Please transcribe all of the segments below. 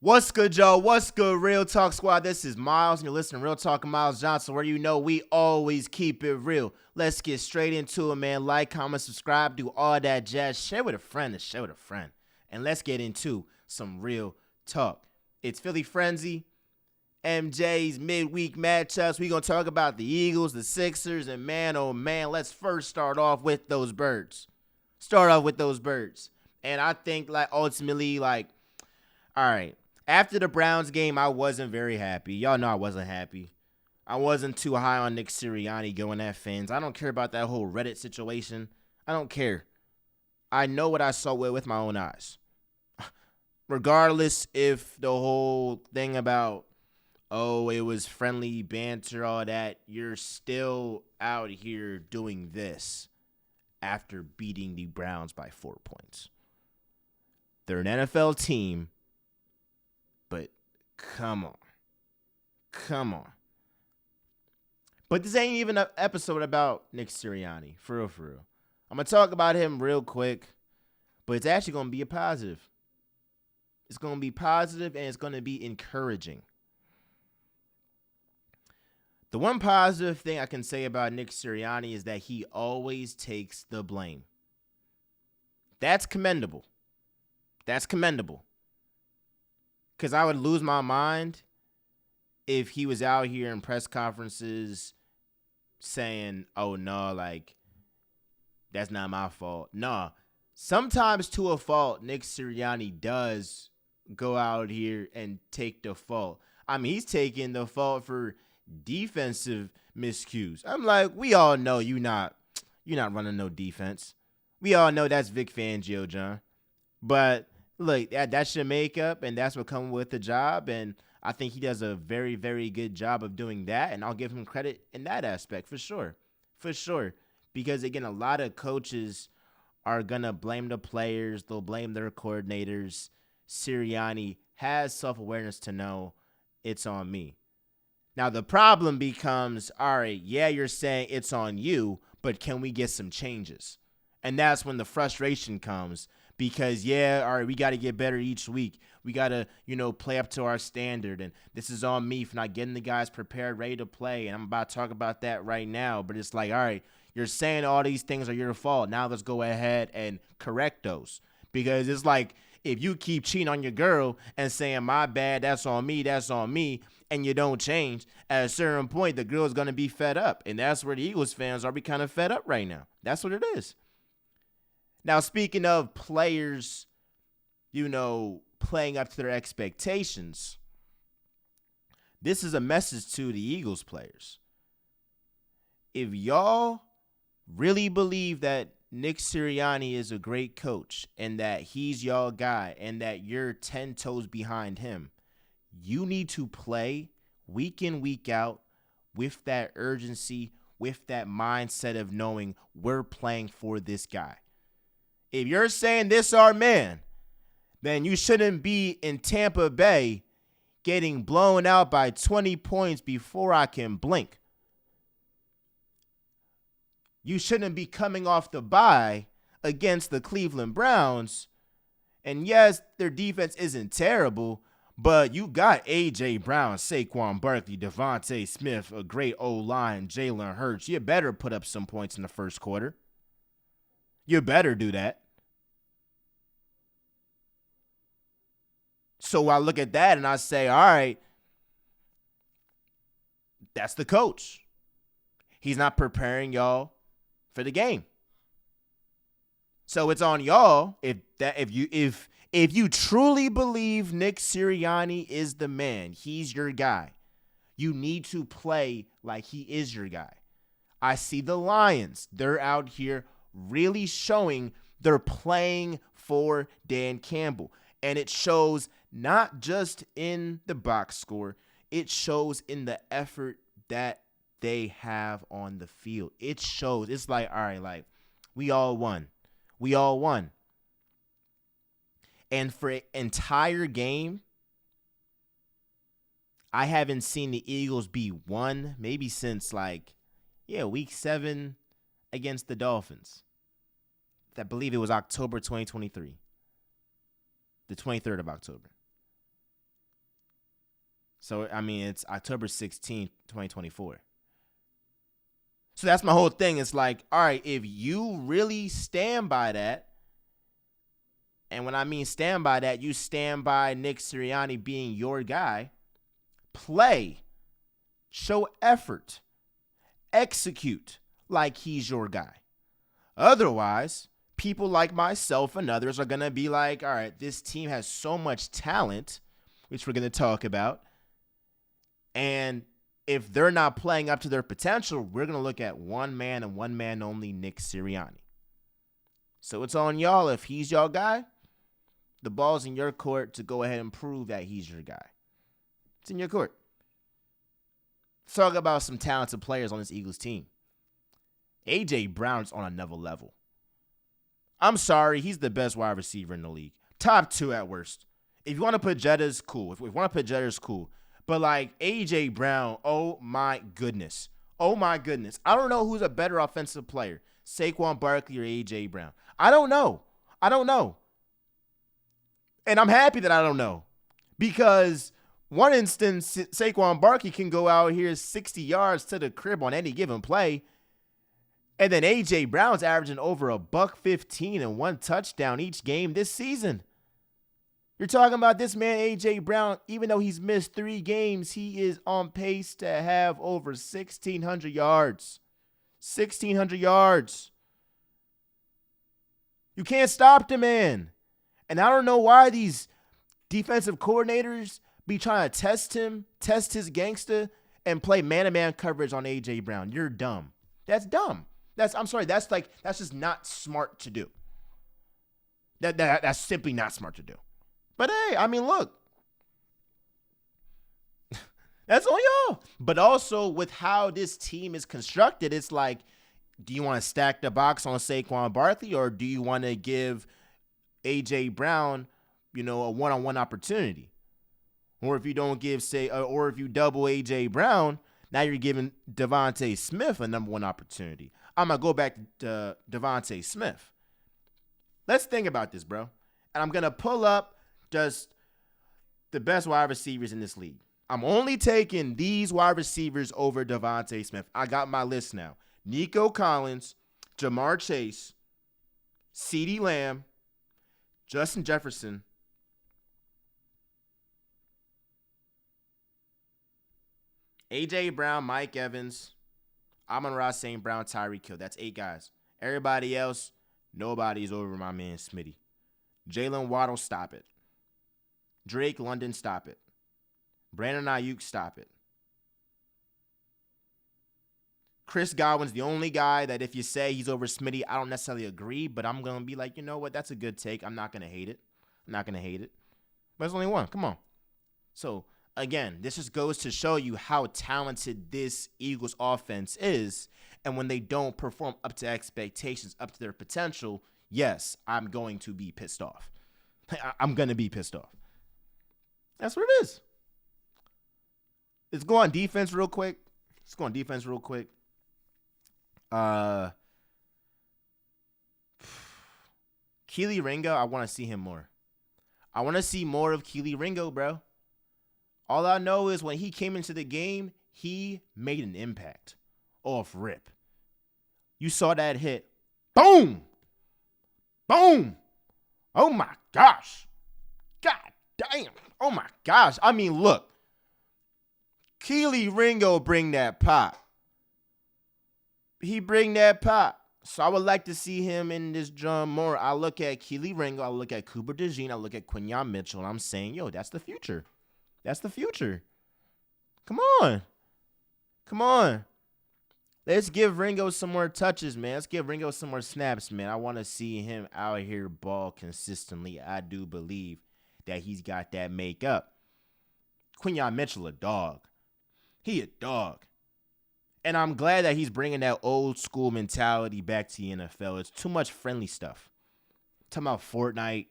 What's good, y'all? What's good, Real Talk Squad? This is Miles, and you're listening to Real Talk with Miles Johnson, where you know we always keep it real. Let's get straight into it, man. Like, comment, subscribe, do all that jazz. Share with a friend and share with a friend. And let's get into some real talk. It's Philly Phrenzy, MJ's midweek matchups. We're going to talk about the Eagles, the Sixers, and man, oh man, let's first start off with those birds. And I think, ultimately, all right. After the Browns game, I wasn't very happy. Y'all know I wasn't happy. I wasn't too high on Nick Sirianni going at fans. I don't care about that whole Reddit situation. I don't care. I know what I saw with my own eyes. Regardless if the whole thing about, it was friendly banter, all that, you're still out here doing this after beating the Browns by 4 points. They're an NFL team. But come on. But this ain't even an episode about Nick Sirianni, for real. I'm going to talk about him real quick, but it's actually going to be a positive. It's going to be positive, and it's going to be encouraging. The one positive thing I can say about Nick Sirianni is that he always takes the blame. That's commendable. Because I would lose my mind if he was out here in press conferences saying, oh, no, that's not my fault. No, sometimes to a fault, Nick Sirianni does go out here and take the fault. I mean, he's taking the fault for defensive miscues. I'm like, we all know you're not running no defense. We all know that's Vic Fangio, John. But look, that's your makeup, and that's what comes with the job, and I think he does a very, very good job of doing that, and I'll give him credit in that aspect for sure. Because, again, a lot of coaches are going to blame the players. They'll blame their coordinators. Sirianni has self-awareness to know it's on me. Now, the problem becomes, all right, yeah, you're saying it's on you, but can we get some changes? And that's when the frustration comes. Because, yeah, all right, we got to get better each week. We got to, play up to our standard. And this is on me for not getting the guys prepared, ready to play. And I'm about to talk about that right now. But it's like, all right, you're saying all these things are your fault. Now let's go ahead and correct those. Because it's like if you keep cheating on your girl and saying, my bad, that's on me, and you don't change, at a certain point, the girl is going to be fed up. And that's where the Eagles fans are. We kind of fed up right now. That's what it is. Now, speaking of players, playing up to their expectations, this is a message to the Eagles players. If y'all really believe that Nick Sirianni is a great coach and that he's y'all guy and that you're 10 toes behind him, you need to play week in, week out with that urgency, with that mindset of knowing we're playing for this guy. If you're saying this our man, then you shouldn't be in Tampa Bay getting blown out by 20 points before I can blink. You shouldn't be coming off the bye against the Cleveland Browns. And yes, their defense isn't terrible, but you got A.J. Brown, Saquon Barkley, Devontae Smith, a great O-line, Jalen Hurts. You better put up some points in the first quarter. You better do that. So I look at that and I say, all right, that's the coach. He's not preparing y'all for the game. So it's on y'all if you truly believe Nick Sirianni is the man, he's your guy. You need to play like he is your guy. I see the Lions. They're out here really showing they're playing for Dan Campbell. And it shows not just in the box score, it shows in the effort that they have on the field. It shows. It's like, all right, we all won. And for an entire game, I haven't seen the Eagles be won maybe since week 7 against the Dolphins. I believe it was October 2023. The 23rd of October. So, I mean, it's October 16th, 2024. So that's my whole thing. It's like, all right, if you really stand by that, and when I mean stand by that, you stand by Nick Sirianni being your guy, play, show effort, execute like he's your guy. Otherwise, people like myself and others are going to be like, all right, this team has so much talent, which we're going to talk about, and if they're not playing up to their potential, we're going to look at one man and one man only, Nick Sirianni. So it's on y'all. If he's your guy, the ball's in your court to go ahead and prove that he's your guy. It's in your court. Let's talk about some talented players on this Eagles team. A.J. Brown's on another level. I'm sorry, he's the best wide receiver in the league. Top 2 at worst. If you want to put Jetta's, cool. If you want to put Jetta's, cool. But like A.J. Brown, oh my goodness. Oh my goodness. I don't know who's a better offensive player, Saquon Barkley or A.J. Brown. I don't know. And I'm happy that I don't know. Because one instance, Saquon Barkley can go out here 60 yards to the crib on any given play. And then A.J. Brown's averaging over $115 and 1 touchdown each game this season. You're talking about this man, A.J. Brown, even though he's missed 3 games, he is on pace to have over 1,600 yards. 1,600 yards. You can't stop the man. And I don't know why these defensive coordinators be trying to test him, test his gangster, and play man-to-man coverage on A.J. Brown. You're dumb. That's dumb. That's just not smart to do. That's simply not smart to do. But hey, I mean, look. That's on y'all. But also with how this team is constructed, it's like, do you want to stack the box on Saquon Barkley, or do you want to give A.J. Brown, a one-on-one opportunity? Or if you don't give, or if you double A.J. Brown, now you're giving Devontae Smith a number 1 opportunity. I'm going to go back to Devontae Smith. Let's think about this, bro. And I'm going to pull up just the best wide receivers in this league. I'm only taking these wide receivers over Devontae Smith. I got my list now. Nico Collins, Jamar Chase, CeeDee Lamb, Justin Jefferson, A.J. Brown, Mike Evans, Amon-Ra St. Brown, Tyreek Hill. That's 8 guys. Everybody else, nobody's over my man Smitty. Jalen Waddle, stop it. Drake London, stop it. Brandon Ayuk, stop it. Chris Godwin's the only guy that if you say he's over Smitty, I don't necessarily agree, but I'm going to be like, you know what, that's a good take. I'm not going to hate it. But there's only one. Come on. So, again, this just goes to show you how talented this Eagles offense is. And when they don't perform up to expectations, up to their potential, yes, I'm going to be pissed off. I'm going to be pissed off. That's what it is. Let's go on defense real quick. Kelee Ringo, I want to see him more. I want to see more of Kelee Ringo, bro. All I know is when he came into the game, he made an impact off rip. You saw that hit. Boom! Boom! Oh, my gosh. God damn. Oh, my gosh. I mean, look. Kelee Ringo bring that pop. He bring that pop. So I would like to see him in this drum more. I look at Kelee Ringo. I look at Cooper DeJean. I look at Quinyon Mitchell. And I'm saying, yo, that's the future. That's the future. Come on. Let's give Ringo some more touches, man. Let's give Ringo some more snaps, man. I want to see him out here ball consistently. I do believe that he's got that makeup. Quinyon Mitchell, a dog. He a dog. And I'm glad that he's bringing that old school mentality back to the NFL. It's too much friendly stuff. Talking about Fortnite,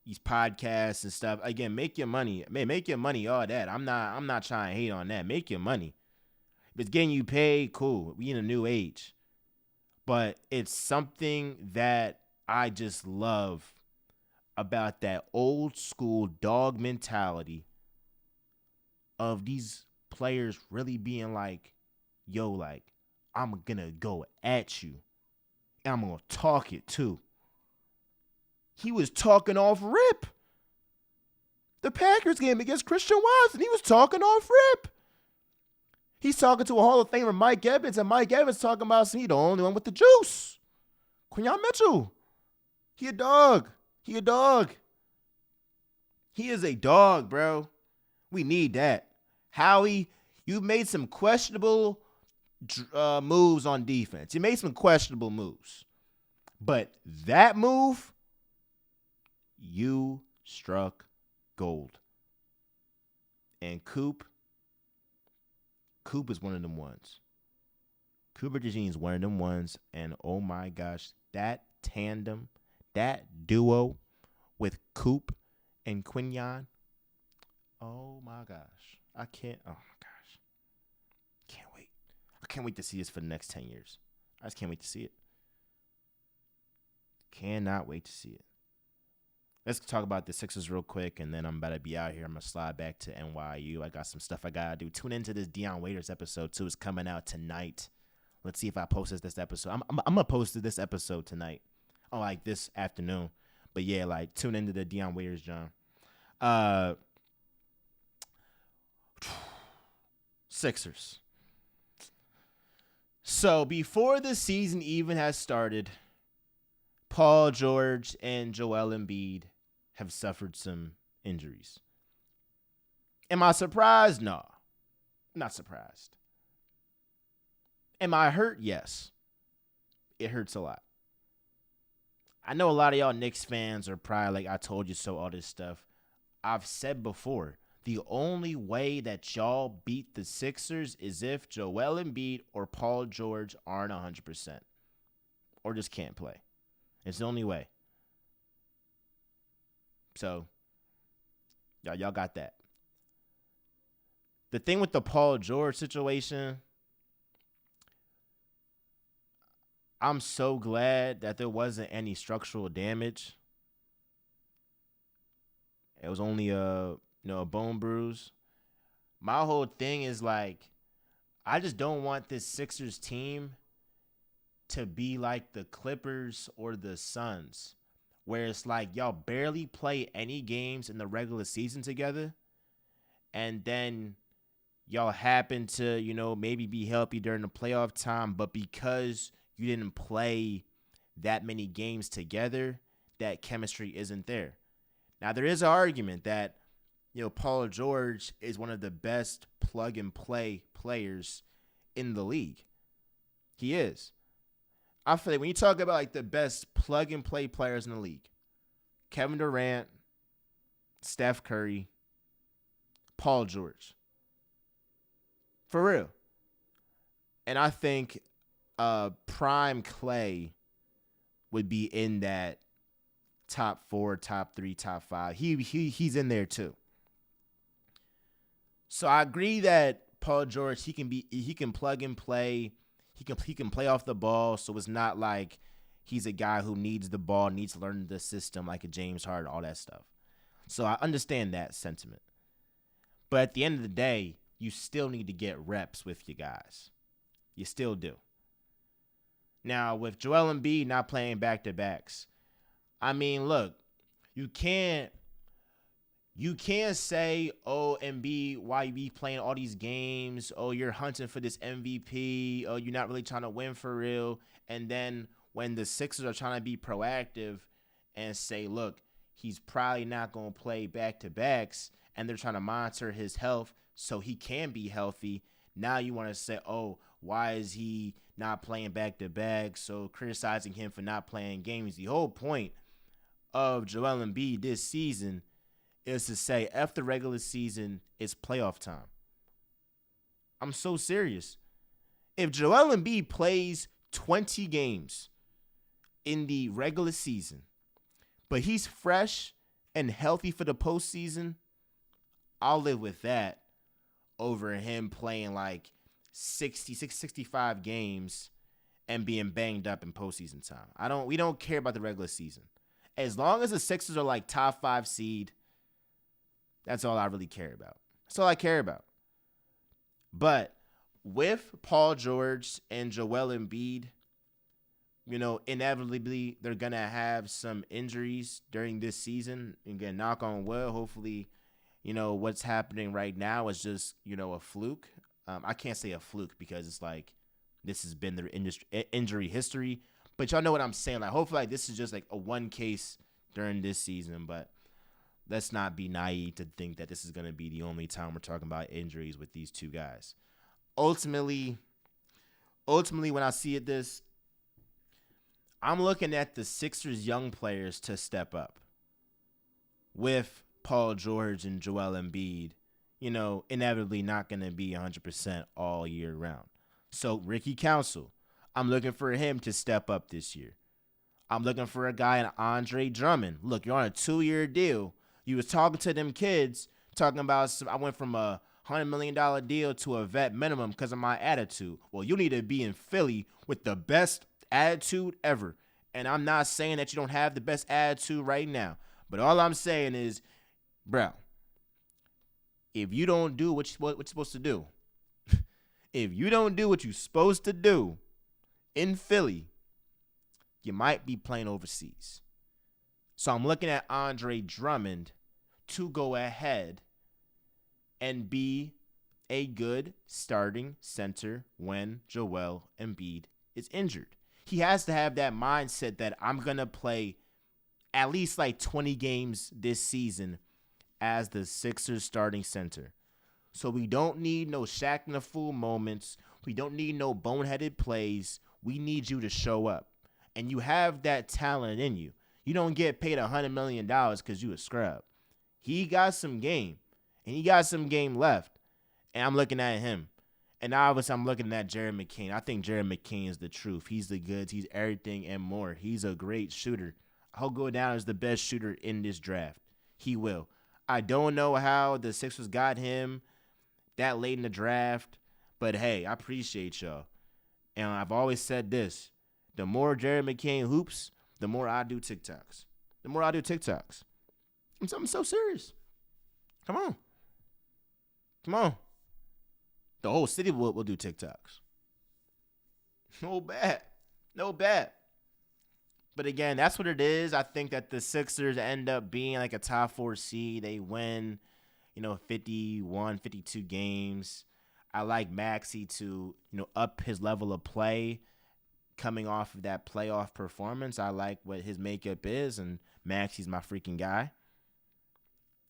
these podcasts and stuff. Again, make your money. Man, make your money, all that. I'm not trying to hate on that. Make your money. If it's getting you paid, cool. We in a new age. But it's something that I just love about that old school dog mentality of these players really being like, yo, like, I'm going to go at you. And I'm going to talk it too. He was talking off rip. The Packers game against Christian Watson, he was talking off rip. He's talking to a Hall of Famer, Mike Evans, and Mike Evans talking about he the only one with the juice. Quinyon Mitchell, he a dog. He a dog. He is a dog, bro. We need that. Howie, you made some questionable moves on defense. You made some questionable moves. But that move, you struck gold. And Coop is one of them ones. Cooper DeJean is one of them ones. And oh my gosh, that tandem, that duo with Coop and Quinyon. Oh my gosh. Oh my gosh. Can't wait. I can't wait to see this for the next 10 years. I just can't wait to see it. Cannot wait to see it. Let's talk about the Sixers real quick, and then I'm about to be out here. I'm going to slide back to NYU. I got some stuff I got to do. Tune into this Dion Waiters episode, too. It's coming out tonight. Let's see if I post this episode. I'm going to post this episode tonight. Oh, like this afternoon. But, yeah, like, tune into the Dion Waiters, John. Sixers. So, before the season even has started, Paul George and Joel Embiid have suffered some injuries. Am I surprised? No. Not surprised. Am I hurt? Yes. It hurts a lot. I know a lot of y'all Knicks fans are probably like, I told you so, all this stuff. I've said before, the only way that y'all beat the Sixers is if Joel Embiid or Paul George aren't 100% or just can't play. It's the only way. So, y'all got that. The thing with the Paul George situation, I'm so glad that there wasn't any structural damage. It was only a bone bruise. My whole thing is like, I just don't want this Sixers team to be like the Clippers or the Suns, where it's like y'all barely play any games in the regular season together, and then y'all happen to, maybe be healthy during the playoff time, but because you didn't play that many games together, that chemistry isn't there. Now, there is an argument that, Paul George is one of the best plug-and-play players in the league. He is. I feel like when you talk about like the best plug-and-play players in the league, Kevin Durant, Steph Curry, Paul George. For real. And I think prime Clay would be in that top 4, top 3, top 5. He's in there too. So I agree that Paul George, he can plug and play. He can play off the ball, so it's not like he's a guy who needs the ball, needs to learn the system like a James Harden, all that stuff. So I understand that sentiment. But at the end of the day, you still need to get reps with your guys. You still do. Now, with Joel Embiid not playing back-to-backs, I mean, look, you can't say, oh, Embiid, why you be playing all these games? Oh, you're hunting for this MVP. Oh, you're not really trying to win for real. And then when the Sixers are trying to be proactive and say, look, he's probably not going to play back-to-backs, and they're trying to monitor his health so he can be healthy, now you want to say, oh, why is he not playing back-to-back? So criticizing him for not playing games. The whole point of Joel Embiid this season is to say, after regular season, it's playoff time. I'm so serious. If Joel Embiid plays 20 games in the regular season, but he's fresh and healthy for the postseason, I'll live with that over him playing like 65 games and being banged up in postseason time. We don't care about the regular season. As long as the Sixers are like top 5 seed, that's all I really care about. That's all I care about. But with Paul George and Joel Embiid, inevitably they're going to have some injuries during this season. Again, knock on wood, hopefully, what's happening right now is just, a fluke. I can't say a fluke because it's like this has been their injury history. But y'all know what I'm saying. Like, hopefully, like, this is just like a one case during this season. But let's not be naive to think that this is going to be the only time we're talking about injuries with these two guys. Ultimately, when I see this, I'm looking at the Sixers' young players to step up with Paul George and Joel Embiid, inevitably not going to be 100% all year round. So Ricky Council, I'm looking for him to step up this year. I'm looking for a guy in Andre Drummond. Look, you're on a 2-year deal. You was talking to them kids, talking about I went from a $100 million deal to a vet minimum because of my attitude. Well, you need to be in Philly with the best attitude ever. And I'm not saying that you don't have the best attitude right now. But all I'm saying is, bro, if you don't do what you're supposed to do, if you don't do what you're supposed to do in Philly, you might be playing overseas. So I'm looking at Andre Drummond to go ahead and be a good starting center when Joel Embiid is injured. He has to have that mindset that I'm going to play at least like 20 games this season as the Sixers starting center. So we don't need no Shaq in the Fool moments. We don't need no boneheaded plays. We need you to show up. And you have that talent in you. You don't get paid $100 million because you a scrub. He got some game. And he got some game left. And I'm looking at him. And obviously I'm looking at Jared McCain. I think Jared McCain is the truth. He's the goods. He's everything and more. He's a great shooter. He'll go down as the best shooter in this draft. He will. I don't know how the Sixers got him that late in the draft. But, hey, I appreciate y'all. And I've always said this. The more Jared McCain hoops, the more I do TikToks. I'm so serious. Come on. The whole city will do TikToks. No bad. But again, that's what it is. I think that the Sixers end up being like a top 4 seed. They win, 51, 52 games. I like Maxey to, up his level of play coming off of that playoff performance. I like what his makeup is, and Maxey's my freaking guy.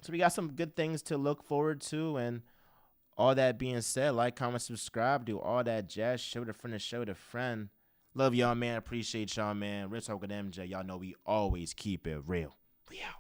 So we got some good things to look forward to, and all that being said, like, comment, subscribe, do all that jazz. Show the friend. Love y'all, man. Appreciate y'all, man. Real Talk with MJ. Y'all know we always keep it real. We out.